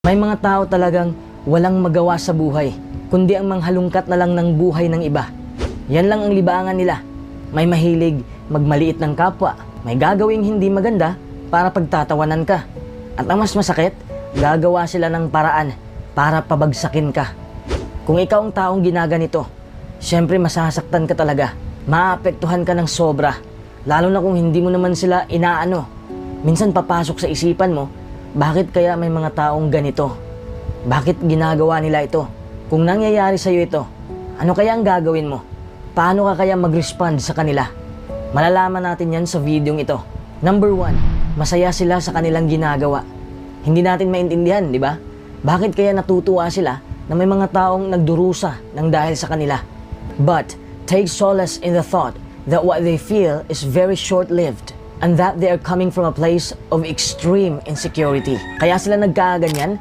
May mga tao talagang walang magawa sa buhay, kundi ang manghalungkat na lang ng buhay ng iba. Yan lang ang libangan nila. May mahilig magmaliit ng kapwa, may gagawing hindi maganda para pagtatawanan ka. At ang mas masakit, gagawa sila ng paraan para pabagsakin ka. Kung ikaw ang taong ginaganito, syempre masasaktan ka talaga. Maapektuhan ka ng sobra, lalo na kung hindi mo naman sila inaano. Minsan papasok sa isipan mo, bakit kaya may mga taong ganito? Bakit ginagawa nila ito? Kung nangyayari sa'yo ito, ano kaya ang gagawin mo? Paano ka kaya mag-respond sa kanila? Malalaman natin yan sa videong ito. Number 1, masaya sila sa kanilang ginagawa. Hindi natin maintindihan, di ba? Bakit kaya natutuwa sila na may mga taong nagdurusa ng dahil sa kanila? But take solace in the thought that what they feel is very short-lived and that they are coming from a place of extreme insecurity. Kaya sila nagkaganyan